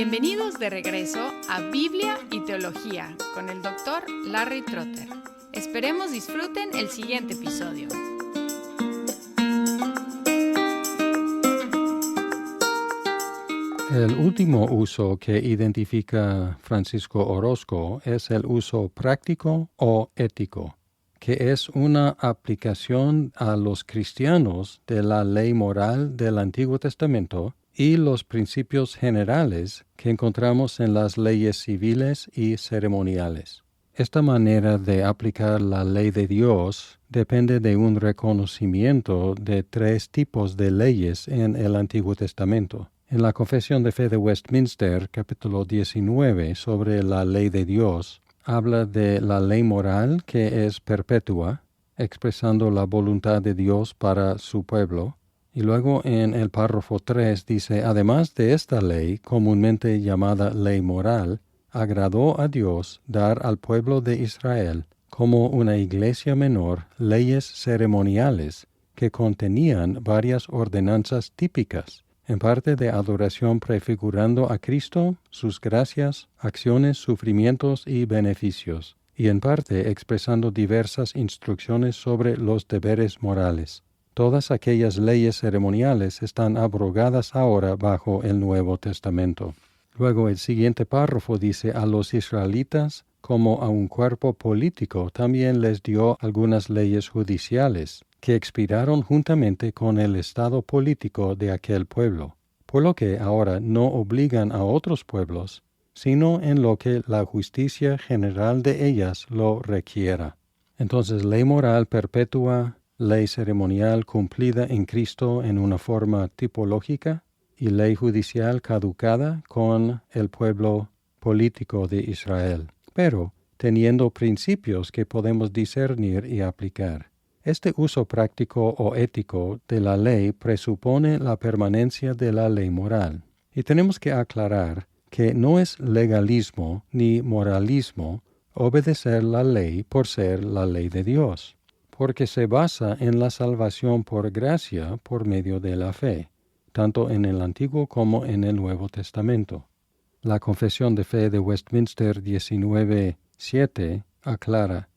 Bienvenidos de regreso a Biblia y Teología con el Dr. Larry Trotter. Esperemos disfruten el siguiente episodio. El último uso que identifica Francisco Orozco es el uso práctico o ético, que es una aplicación a los cristianos de la ley moral del Antiguo Testamento y los principios generales que encontramos en las leyes civiles y ceremoniales. Esta manera de aplicar la ley de Dios depende de un reconocimiento de tres tipos de leyes en el Antiguo Testamento. En la Confesión de Fe de Westminster, capítulo 19, sobre la ley de Dios, habla de la ley moral que es perpetua, expresando la voluntad de Dios para su pueblo. Y luego en el párrafo 3 dice, además de esta ley, comúnmente llamada ley moral, agradó a Dios dar al pueblo de Israel, como una iglesia menor, leyes ceremoniales que contenían varias ordenanzas típicas, en parte de adoración prefigurando a Cristo, sus gracias, acciones, sufrimientos y beneficios, y en parte expresando diversas instrucciones sobre los deberes morales. Todas aquellas leyes ceremoniales están abrogadas ahora bajo el Nuevo Testamento. Luego el siguiente párrafo dice, a los israelitas, como a un cuerpo político, también les dio algunas leyes judiciales, que expiraron juntamente con el estado político de aquel pueblo, por lo que ahora no obligan a otros pueblos, sino en lo que la justicia general de ellas lo requiera. Entonces, ley moral perpetua, ley ceremonial cumplida en Cristo en una forma tipológica, y ley judicial caducada con el pueblo político de Israel, pero teniendo principios que podemos discernir y aplicar. Este uso práctico o ético de la ley presupone la permanencia de la ley moral. Y tenemos que aclarar que no es legalismo ni moralismo obedecer la ley por ser la ley de Dios, porque se basa en la salvación por gracia por medio de la fe, tanto en el Antiguo como en el Nuevo Testamento. La Confesión de Fe de Westminster 19:7 aclara,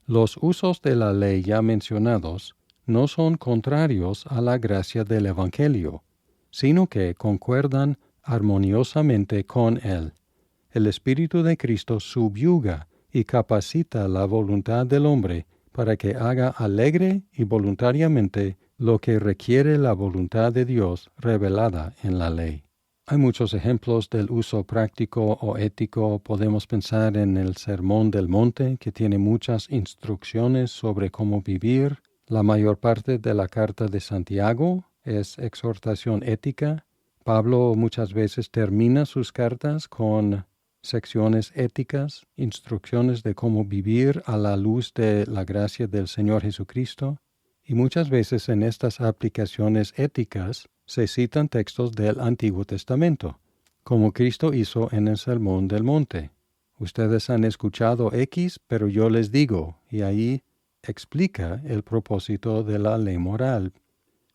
los usos de la ley ya mencionados no son contrarios a la gracia del Evangelio, sino que concuerdan armoniosamente con él. El Espíritu de Cristo subyuga y capacita la voluntad del hombre para que haga alegre y voluntariamente lo que requiere la voluntad de Dios revelada en la ley. Hay muchos ejemplos del uso práctico o ético. Podemos pensar en el Sermón del Monte, que tiene muchas instrucciones sobre cómo vivir. La mayor parte de la carta de Santiago es exhortación ética. Pablo muchas veces termina sus cartas con secciones éticas, instrucciones de cómo vivir a la luz de la gracia del Señor Jesucristo. Y muchas veces en estas aplicaciones éticas se citan textos del Antiguo Testamento, como Cristo hizo en el Sermón del Monte. Ustedes han escuchado X, pero yo les digo, y ahí explica el propósito de la ley moral.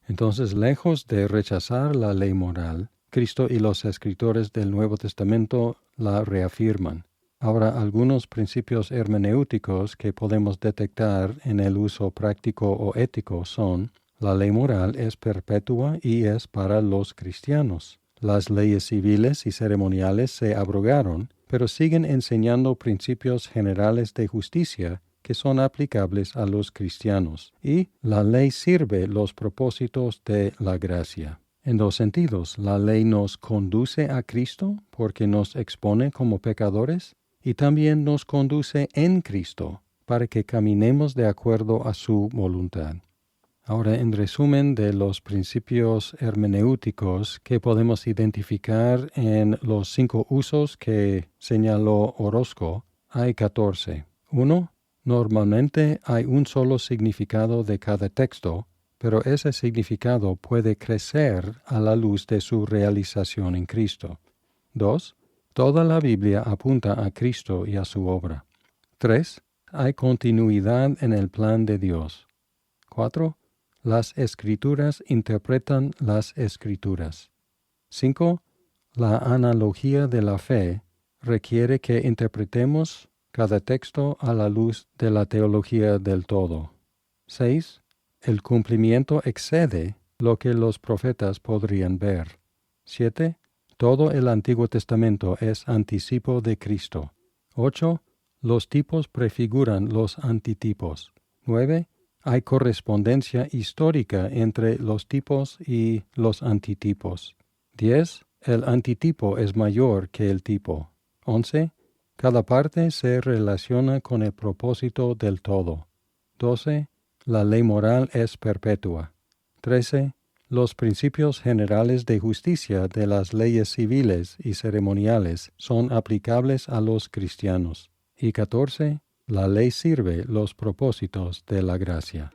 Entonces, lejos de rechazar la ley moral, Cristo y los escritores del Nuevo Testamento la reafirman. Ahora, algunos principios hermenéuticos que podemos detectar en el uso práctico o ético son: la ley moral es perpetua y es para los cristianos. Las leyes civiles y ceremoniales se abrogaron, pero siguen enseñando principios generales de justicia que son aplicables a los cristianos. Y la ley sirve los propósitos de la gracia. En dos sentidos, la ley nos conduce a Cristo porque nos expone como pecadores, y también nos conduce en Cristo para que caminemos de acuerdo a su voluntad. Ahora, en resumen de los principios hermenéuticos que podemos identificar en los 5 usos que señaló Orozco, hay 14. 1. Normalmente hay un solo significado de cada texto, pero ese significado puede crecer a la luz de su realización en Cristo. 2. Toda la Biblia apunta a Cristo y a su obra. 3. Hay continuidad en el plan de Dios. 4. Las Escrituras interpretan las Escrituras. 5. La analogía de la fe requiere que interpretemos cada texto a la luz de la teología del todo. 6. El cumplimiento excede lo que los profetas podrían ver. 7. Todo el Antiguo Testamento es anticipo de Cristo. 8. Los tipos prefiguran los antitipos. 9. Hay correspondencia histórica entre los tipos y los antitipos. 10. El antitipo es mayor que el tipo. 11. Cada parte se relaciona con el propósito del todo. 12. La ley moral es perpetua. 13. Los principios generales de justicia de las leyes civiles y ceremoniales son aplicables a los cristianos. Y 14. La ley sirve los propósitos de la gracia.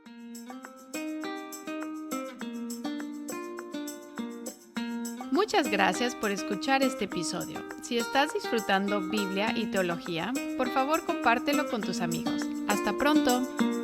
Muchas gracias por escuchar este episodio. Si estás disfrutando Biblia y teología, por favor compártelo con tus amigos. ¡Hasta pronto!